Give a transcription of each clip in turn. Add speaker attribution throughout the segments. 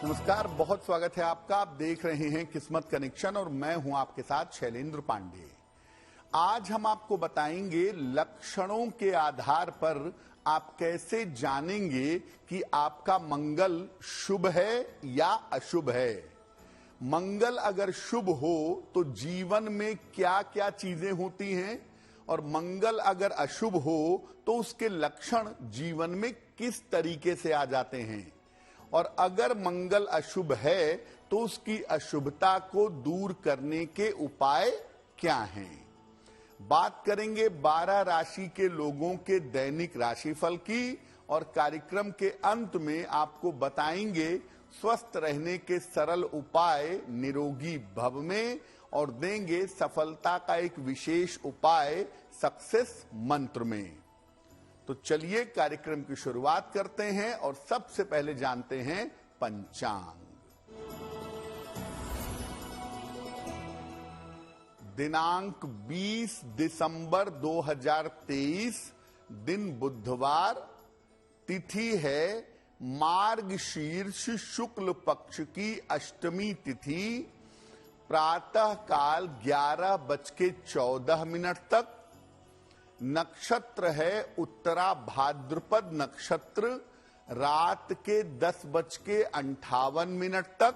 Speaker 1: नमस्कार, बहुत स्वागत है आपका। आप देख रहे हैं किस्मत कनेक्शन और मैं हूं आपके साथ शैलेंद्र पांडे। आज हम आपको बताएंगे लक्षणों के आधार पर आप कैसे जानेंगे कि आपका मंगल शुभ है या अशुभ है। मंगल अगर शुभ हो तो जीवन में क्या क्या चीजें होती हैं और मंगल अगर अशुभ हो तो उसके लक्षण जीवन में किस तरीके से आ जाते हैं। और अगर मंगल अशुभ है तो उसकी अशुभता को दूर करने के उपाय क्या हैं। बात करेंगे 12 राशि के लोगों के दैनिक राशिफल की और कार्यक्रम के अंत में आपको बताएंगे स्वस्थ रहने के सरल उपाय निरोगी भव में और देंगे सफलता का एक विशेष उपाय सक्सेस मंत्र में। तो चलिए कार्यक्रम की शुरुआत करते हैं और सबसे पहले जानते हैं पंचांग। दिनांक 20 दिसंबर 2023, दिन बुधवार, तिथि है मार्गशीर्ष शुक्ल पक्ष की अष्टमी तिथि, प्रातः काल 11:14 तक। नक्षत्र है उत्तरा भाद्रपद नक्षत्र, रात के 10:58 तक।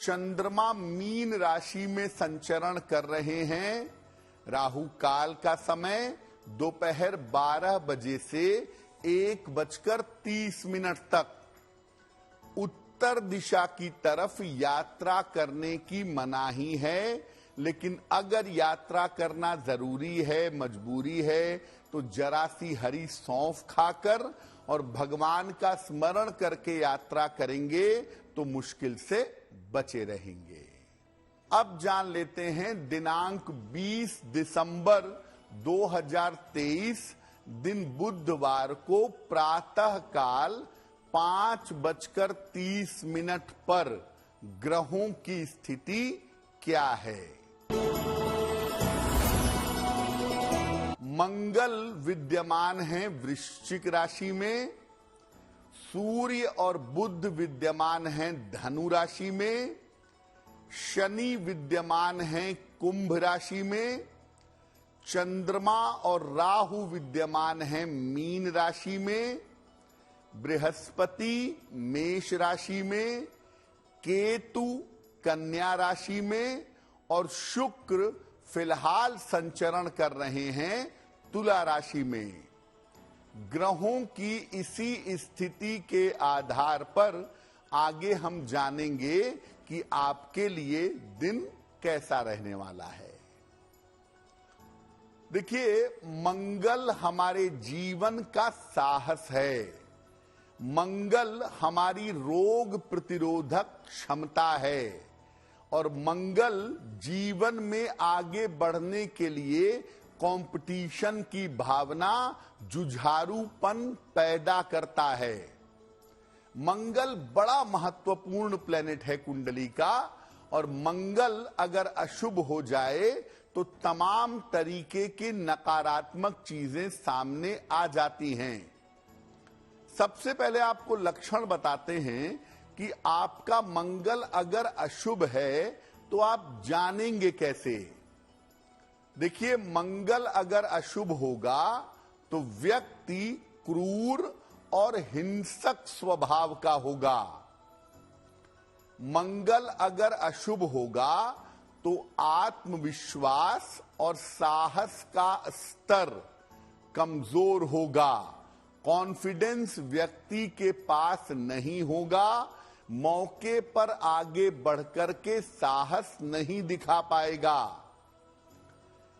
Speaker 1: चंद्रमा मीन राशि में संचरण कर रहे हैं। राहु काल का समय दोपहर 12 बजे से 1:30 तक। उत्तर दिशा की तरफ यात्रा करने की मनाही है, लेकिन अगर यात्रा करना जरूरी है, मजबूरी है, तो जरा सी हरी सौंफ खाकर और भगवान का स्मरण करके यात्रा करेंगे तो मुश्किल से बचे रहेंगे। अब जान लेते हैं दिनांक 20 दिसंबर 2023, दिन बुधवार को प्रातः काल 5:30 पर ग्रहों की स्थिति क्या है। मंगल विद्यमान है वृश्चिक राशि में, सूर्य और बुध विद्यमान हैं धनु राशि में, शनि विद्यमान हैं कुंभ राशि में, चंद्रमा और राहु विद्यमान हैं मीन राशि में, बृहस्पति मेष राशि में, केतु कन्या राशि में और शुक्र फिलहाल संचरण कर रहे हैं तुला राशि में। ग्रहों की इसी स्थिति के आधार पर आगे हम जानेंगे कि आपके लिए दिन कैसा रहने वाला है। देखिए, मंगल हमारे जीवन का साहस है। मंगल हमारी रोग प्रतिरोधक क्षमता है और मंगल जीवन में आगे बढ़ने के लिए कंपटीशन की भावना, जुझारूपन पैदा करता है। मंगल बड़ा महत्वपूर्ण प्लेनेट है कुंडली का और मंगल अगर अशुभ हो जाए तो तमाम तरीके की नकारात्मक चीजें सामने आ जाती हैं। सबसे पहले आपको लक्षण बताते हैं कि आपका मंगल अगर अशुभ है तो आप जानेंगे कैसे। देखिए, मंगल अगर अशुभ होगा तो व्यक्ति क्रूर और हिंसक स्वभाव का होगा। मंगल अगर अशुभ होगा तो आत्मविश्वास और साहस का स्तर कमजोर होगा। कॉन्फिडेंस व्यक्ति के पास नहीं होगा। मौके पर आगे बढ़कर के साहस नहीं दिखा पाएगा।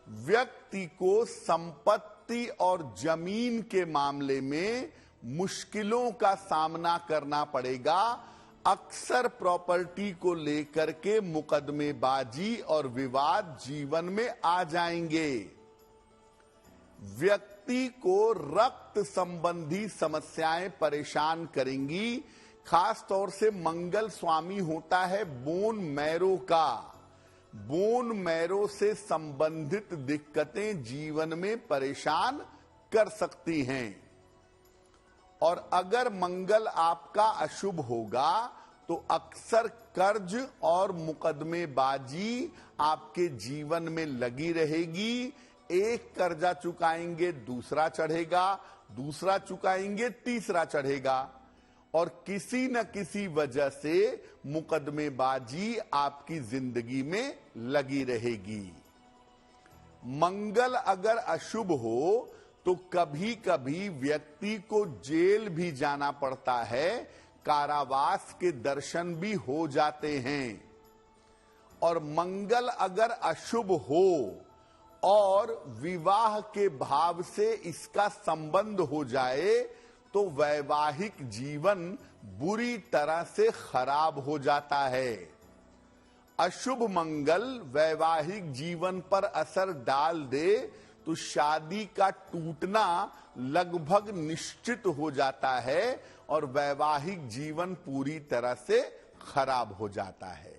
Speaker 1: व्यक्ति को संपत्ति और जमीन के मामले में मुश्किलों का सामना करना पड़ेगा। अक्सर प्रॉपर्टी को लेकर के मुकदमेबाजी और विवाद जीवन में आ जाएंगे। व्यक्ति को रक्त संबंधी समस्याएं परेशान करेंगी। खास तौर से मंगल स्वामी होता है बोन मैरो का। बोन मैरो से संबंधित दिक्कतें जीवन में परेशान कर सकती हैं। और अगर मंगल आपका अशुभ होगा तो अक्सर कर्ज और मुकदमेबाजी आपके जीवन में लगी रहेगी। एक कर्जा चुकाएंगे दूसरा चढ़ेगा, दूसरा चुकाएंगे तीसरा चढ़ेगा, और किसी न किसी वजह से मुकदमेबाजी आपकी जिंदगी में लगी रहेगी। मंगल अगर अशुभ हो तो कभी कभी व्यक्ति को जेल भी जाना पड़ता है, कारावास के दर्शन भी हो जाते हैं। और मंगल अगर अशुभ हो और विवाह के भाव से इसका संबंध हो जाए तो वैवाहिक जीवन बुरी तरह से खराब हो जाता है। अशुभ मंगल वैवाहिक जीवन पर असर डाल दे तो शादी का टूटना लगभग निश्चित हो जाता है और वैवाहिक जीवन पूरी तरह से खराब हो जाता है।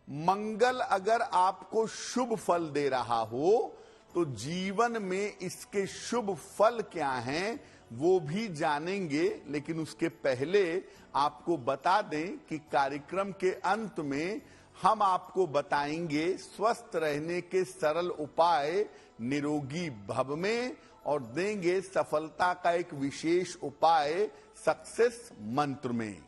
Speaker 1: मंगल अगर आपको शुभ फल दे रहा हो तो जीवन में इसके शुभ फल क्या हैं वो भी जानेंगे, लेकिन उसके पहले आपको बता दें कि कार्यक्रम के अंत में हम आपको बताएंगे स्वस्थ रहने के सरल उपाय निरोगी भव में, और देंगे सफलता का एक विशेष उपाय सक्सेस मंत्र में।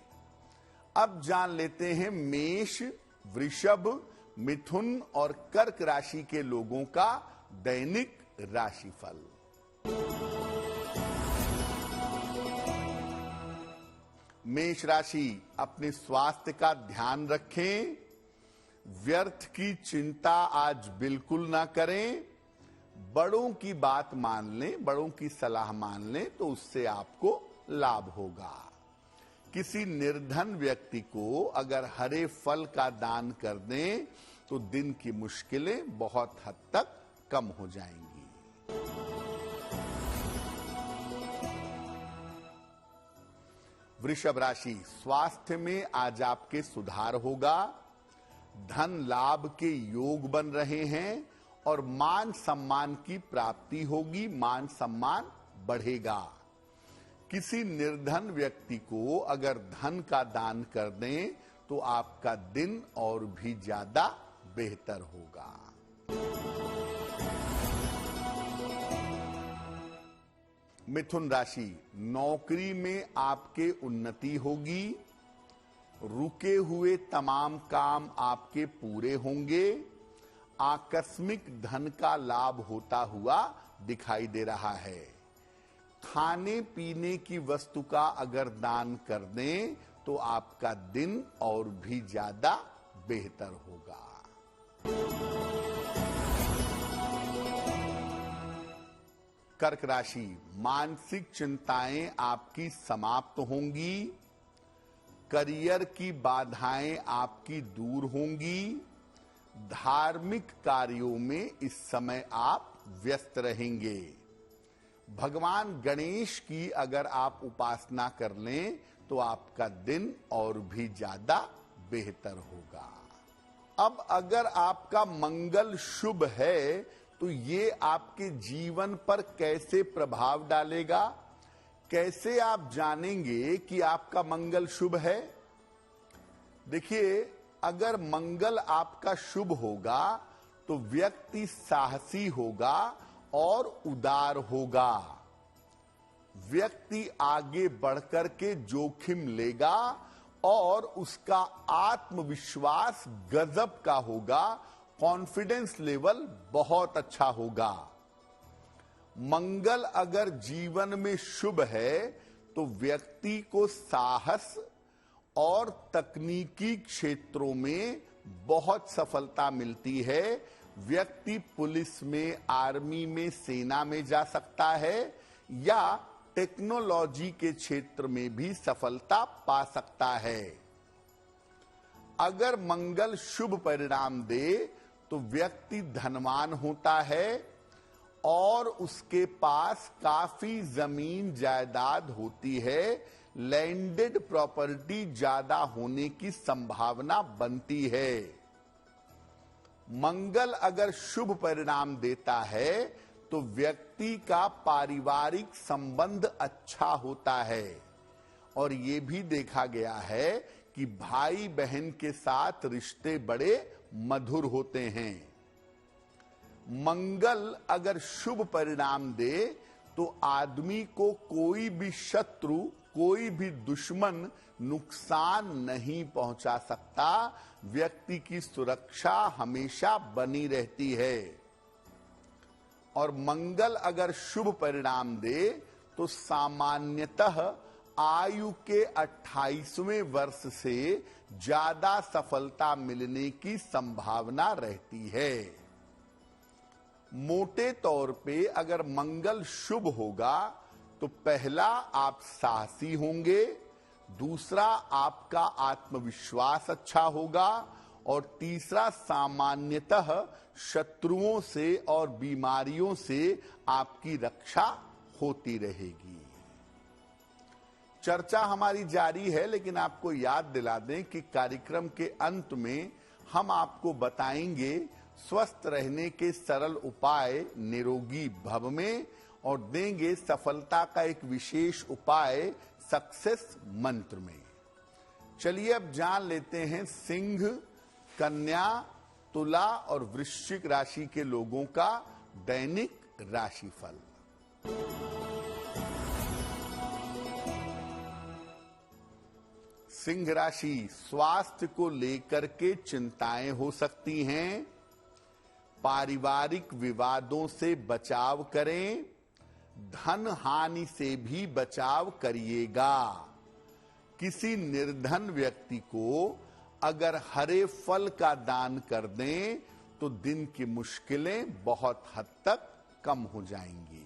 Speaker 1: अब जान लेते हैं मेष, वृषभ, मिथुन और कर्क राशि के लोगों का दैनिक राशिफल। मेष राशि, अपने स्वास्थ्य का ध्यान रखें। व्यर्थ की चिंता आज बिल्कुल ना करें। बड़ों की बात मान लें, बड़ों की सलाह मान लें तो उससे आपको लाभ होगा। किसी निर्धन व्यक्ति को अगर हरे फल का दान कर दें तो दिन की मुश्किलें बहुत हद तक कम हो जाएंगी। वृषभ राशि, स्वास्थ्य में आज आपके सुधार होगा। धन लाभ के योग बन रहे हैं और मान सम्मान की प्राप्ति होगी, मान सम्मान बढ़ेगा। किसी निर्धन व्यक्ति को अगर धन का दान कर दें तो आपका दिन और भी ज्यादा बेहतर होगा। मिथुन राशि, नौकरी में आपके उन्नति होगी। रुके हुए तमाम काम आपके पूरे होंगे। आकस्मिक धन का लाभ होता हुआ दिखाई दे रहा है। खाने पीने की वस्तु का अगर दान कर दें तो आपका दिन और भी ज्यादा बेहतर होगा। कर्क राशि, मानसिक चिंताएं आपकी समाप्त होंगी। करियर की बाधाएं आपकी दूर होंगी। धार्मिक कार्यों में इस समय आप व्यस्त रहेंगे। भगवान गणेश की अगर आप उपासना कर लें तो आपका दिन और भी ज्यादा बेहतर होगा। अब अगर आपका मंगल शुभ है तो ये आपके जीवन पर कैसे प्रभाव डालेगा, कैसे आप जानेंगे कि आपका मंगल शुभ है? देखिए, अगर मंगल आपका शुभ होगा तो व्यक्ति साहसी होगा और उदार होगा। व्यक्ति आगे बढ़कर के जोखिम लेगा और उसका आत्मविश्वास गजब का होगा, कॉन्फिडेंस लेवल बहुत अच्छा होगा। मंगल अगर जीवन में शुभ है तो व्यक्ति को साहस और तकनीकी क्षेत्रों में बहुत सफलता मिलती है। व्यक्ति पुलिस में, आर्मी में, सेना में जा सकता है या टेक्नोलॉजी के क्षेत्र में भी सफलता पा सकता है। अगर मंगल शुभ परिणाम दे तो व्यक्ति धनवान होता है और उसके पास काफी जमीन जायदाद होती है। लैंडेड प्रॉपर्टी ज्यादा होने की संभावना बनती है। मंगल अगर शुभ परिणाम देता है तो व्यक्ति का पारिवारिक संबंध अच्छा होता है और ये भी देखा गया है कि भाई बहन के साथ रिश्ते बड़े मधुर होते हैं। मंगल अगर शुभ परिणाम दे तो आदमी को कोई भी शत्रु, कोई भी दुश्मन नुकसान नहीं पहुंचा सकता। व्यक्ति की सुरक्षा हमेशा बनी रहती है। और मंगल अगर शुभ परिणाम दे तो सामान्यतः आयु के 28वें वर्ष से ज्यादा सफलता मिलने की संभावना रहती है। मोटे तौर पे अगर मंगल शुभ होगा तो पहला, आप साहसी होंगे, दूसरा आपका आत्मविश्वास अच्छा होगा, और तीसरा सामान्यतः शत्रुओं से और बीमारियों से आपकी रक्षा होती रहेगी। चर्चा हमारी जारी है, लेकिन आपको याद दिला दें कि कार्यक्रम के अंत में हम आपको बताएंगे स्वस्थ रहने के सरल उपाय निरोगी भव में, और देंगे सफलता का एक विशेष उपाय सक्सेस मंत्र में। चलिए अब जान लेते हैं सिंह, कन्या, तुला और वृश्चिक राशि के लोगों का दैनिक राशिफल। सिंह राशि, स्वास्थ्य को लेकर के चिंताएं हो सकती हैं। पारिवारिक विवादों से बचाव करें। धन हानि से भी बचाव करिएगा। किसी निर्धन व्यक्ति को अगर हरे फल का दान कर दें तो दिन की मुश्किलें बहुत हद तक कम हो जाएंगी।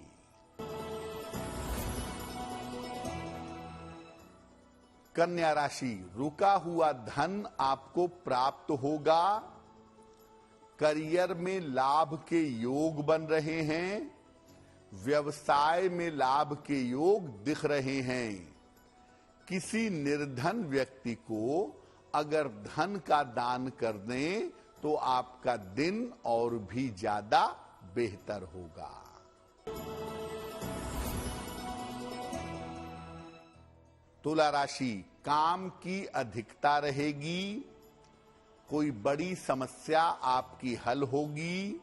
Speaker 1: कन्या राशि, रुका हुआ धन आपको प्राप्त होगा। करियर में लाभ के योग बन रहे हैं। व्यवसाय में लाभ के योग दिख रहे हैं। किसी निर्धन व्यक्ति को अगर धन का दान कर दें तो आपका दिन और भी ज्यादा बेहतर होगा। तुला राशि, काम की अधिकता रहेगी। कोई बड़ी समस्या आपकी हल होगी।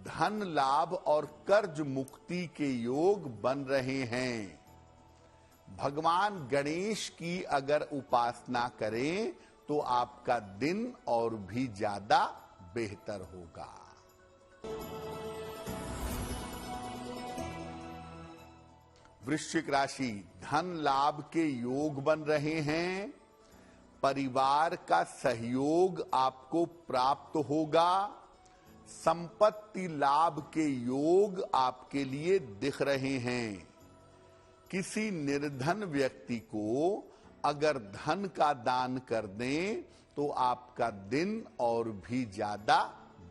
Speaker 1: धन लाभ और कर्ज मुक्ति के योग बन रहे हैं। भगवान गणेश की अगर उपासना करें तो आपका दिन और भी ज्यादा बेहतर होगा। वृश्चिक राशि, धन लाभ के योग बन रहे हैं। परिवार का सहयोग आपको प्राप्त होगा। संपत्ति लाभ के योग आपके लिए दिख रहे हैं। किसी निर्धन व्यक्ति को अगर धन का दान कर दें तो आपका दिन और भी ज्यादा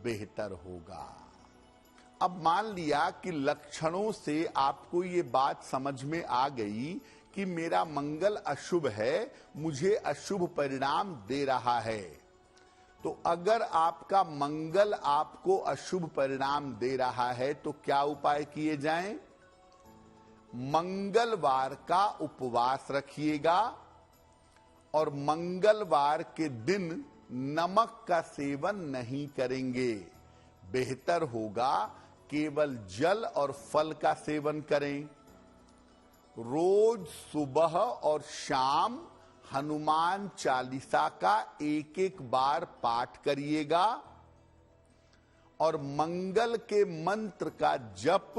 Speaker 1: बेहतर होगा। अब मान लिया कि लक्षणों से आपको ये बात समझ में आ गई कि मेरा मंगल अशुभ है, मुझे अशुभ परिणाम दे रहा है। तो अगर आपका मंगल आपको अशुभ परिणाम दे रहा है तो क्या उपाय किए जाएं? मंगलवार का उपवास रखिएगा और मंगलवार के दिन नमक का सेवन नहीं करेंगे। बेहतर होगा केवल जल और फल का सेवन करें। रोज सुबह और शाम हनुमान चालीसा का एक एक बार पाठ करिएगा और मंगल के मंत्र का जप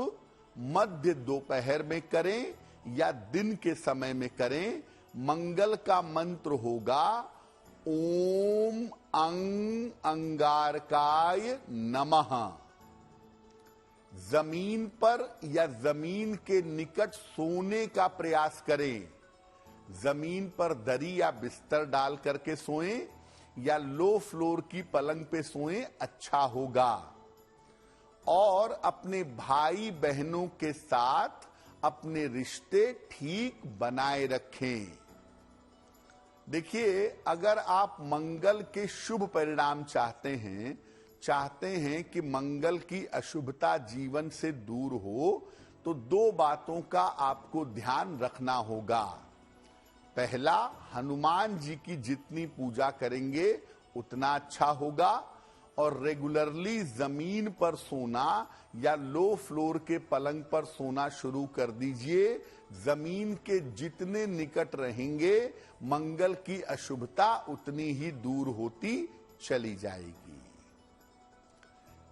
Speaker 1: मध्य दोपहर में करें या दिन के समय में करें। मंगल का मंत्र होगा ओम अंग अंगारकाय नमः। जमीन पर या जमीन के निकट सोने का प्रयास करें। जमीन पर दरी या बिस्तर डाल करके सोएं या लो फ्लोर की पलंग पे सोएं, अच्छा होगा। और अपने भाई बहनों के साथ अपने रिश्ते ठीक बनाए रखें। देखिए, अगर आप मंगल के शुभ परिणाम चाहते हैं कि मंगल की अशुभता जीवन से दूर हो, तो दो बातों का आपको ध्यान रखना होगा। पहला, हनुमान जी की जितनी पूजा करेंगे उतना अच्छा होगा, और रेगुलरली जमीन पर सोना या लो फ्लोर के पलंग पर सोना शुरू कर दीजिए। जमीन के जितने निकट रहेंगे मंगल की अशुभता उतनी ही दूर होती चली जाएगी।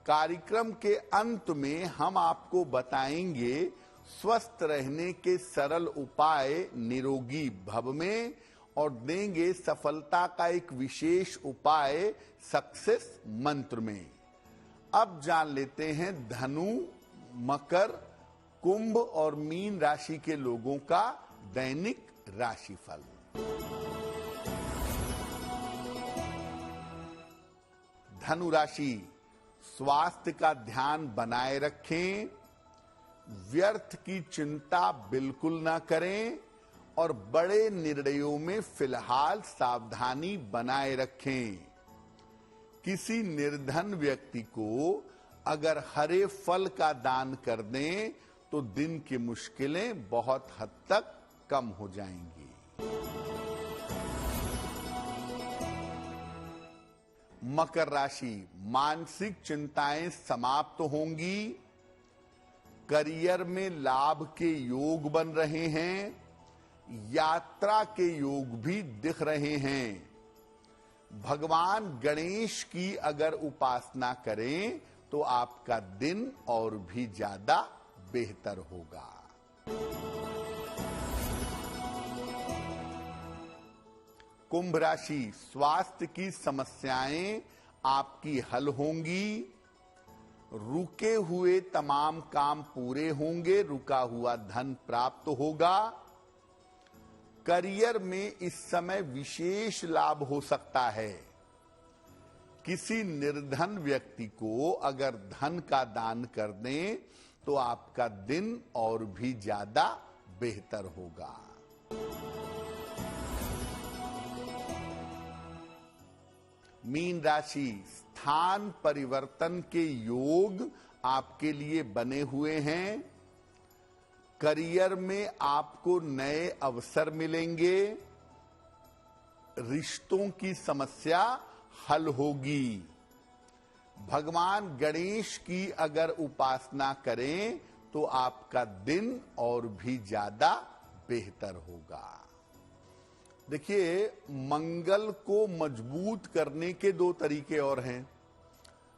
Speaker 1: कार्यक्रम के अंत में हम आपको बताएंगे स्वस्थ रहने के सरल उपाय निरोगी भव में, और देंगे सफलता का एक विशेष उपाय सक्सेस मंत्र में। अब जान लेते हैं धनु, मकर, कुंभ और मीन राशि के लोगों का दैनिक राशिफल। धनु राशि, स्वास्थ्य का ध्यान बनाए रखें, व्यर्थ की चिंता बिल्कुल ना करें, और बड़े निर्णयों में फिलहाल सावधानी बनाए रखें। किसी निर्धन व्यक्ति को अगर हरे फल का दान कर दें तो दिन की मुश्किलें बहुत हद तक कम हो जाएंगी। मकर राशि, मानसिक चिंताएं समाप्त होंगी, करियर में लाभ के योग बन रहे हैं, यात्रा के योग भी दिख रहे हैं। भगवान गणेश की अगर उपासना करें तो आपका दिन और भी ज्यादा बेहतर होगा। कुंभ राशि, स्वास्थ्य की समस्याएं आपकी हल होंगी, रुके हुए तमाम काम पूरे होंगे, रुका हुआ धन प्राप्त होगा। करियर में इस समय विशेष लाभ हो सकता है। किसी निर्धन व्यक्ति को अगर धन का दान कर दें तो आपका दिन और भी ज्यादा बेहतर होगा। मीन राशि, स्थान परिवर्तन के योग आपके लिए बने हुए हैं। करियर में आपको नए अवसर मिलेंगे, रिश्तों की समस्या हल होगी। भगवान गणेश की अगर उपासना करें तो आपका दिन और भी ज्यादा बेहतर होगा। देखिए, मंगल को मजबूत करने के दो तरीके और हैं।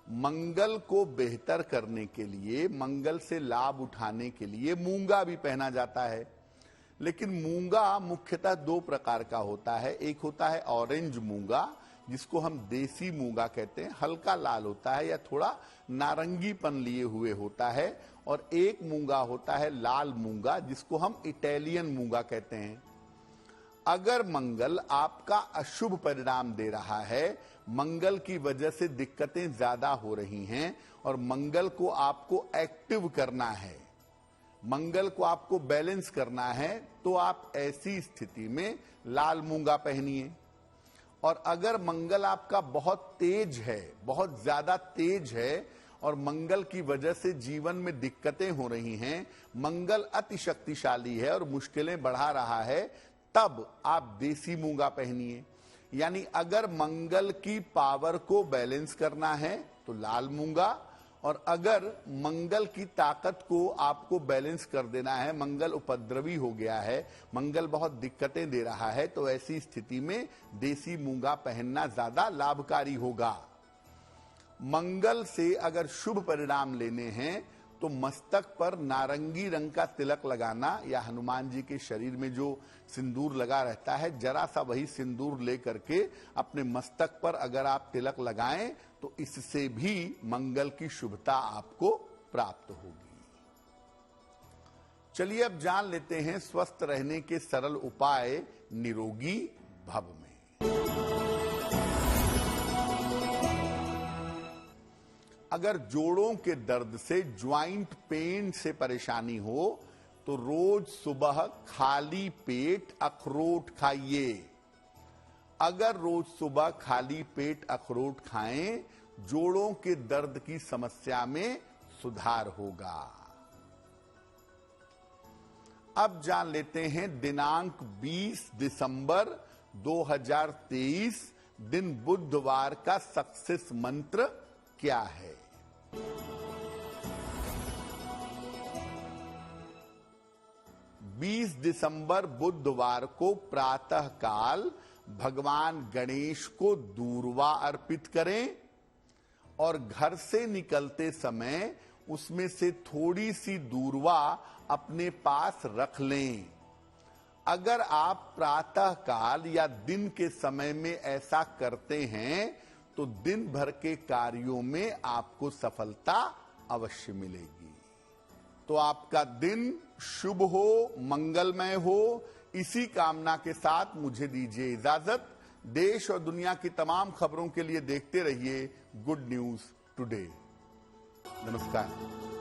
Speaker 1: मंगल को बेहतर करने के लिए, मंगल से लाभ उठाने के लिए मूंगा भी पहना जाता है, लेकिन मूंगा मुख्यतः दो प्रकार का होता है। एक होता है ऑरेंज मूंगा, जिसको हम देसी मूंगा कहते हैं, हल्का लाल होता है या थोड़ा नारंगीपन लिए हुए होता है, और एक मूंगा होता है लाल मूंगा, जिसको हम इटालियन मूंगा कहते हैं। अगर मंगल आपका अशुभ परिणाम दे रहा है, मंगल की वजह से दिक्कतें ज्यादा हो रही हैं, और मंगल को आपको एक्टिव करना है, मंगल को आपको बैलेंस करना है, तो आप ऐसी स्थिति में लाल मूंगा पहनिए। और अगर मंगल आपका बहुत तेज है, बहुत ज्यादा तेज है, और मंगल की वजह से जीवन में दिक्कतें हो रही हैं, मंगल अति शक्तिशाली है और मुश्किलें बढ़ा रहा है, तब आप देसी मूंगा पहनिए। यानी अगर मंगल की पावर को बैलेंस करना है तो लाल मूंगा, और अगर मंगल की ताकत को आपको बैलेंस कर देना है, मंगल उपद्रवी हो गया है, मंगल बहुत दिक्कतें दे रहा है, तो ऐसी स्थिति में देसी मूंगा पहनना ज्यादा लाभकारी होगा। मंगल से अगर शुभ परिणाम लेने हैं तो मस्तक पर नारंगी रंग का तिलक लगाना, या हनुमान जी के शरीर में जो सिंदूर लगा रहता है, जरा सा वही सिंदूर लेकर के अपने मस्तक पर अगर आप तिलक लगाएं तो इससे भी मंगल की शुभता आपको प्राप्त होगी। चलिए अब जान लेते हैं स्वस्थ रहने के सरल उपाय निरोगी भव में। अगर जोड़ों के दर्द से, ज्वाइंट पेन से परेशानी हो तो रोज सुबह खाली पेट अखरोट खाइए। अगर रोज सुबह खाली पेट अखरोट खाएं, जोड़ों के दर्द की समस्या में सुधार होगा। अब जान लेते हैं दिनांक 20 दिसंबर 2023 दिन बुधवार का सक्सेस मंत्र क्या है। बीस दिसंबर बुधवार को प्रातः काल भगवान गणेश को दूर्वा अर्पित करें और घर से निकलते समय उसमें से थोड़ी सी दूर्वा अपने पास रख लें। अगर आप प्रातः काल या दिन के समय में ऐसा करते हैं तो दिन भर के कार्यों में आपको सफलता अवश्य मिलेगी। तो आपका दिन शुभ हो, मंगलमय हो, इसी कामना के साथ मुझे दीजिए इजाजत। देश और दुनिया की तमाम खबरों के लिए देखते रहिए गुड न्यूज टुडे। नमस्कार।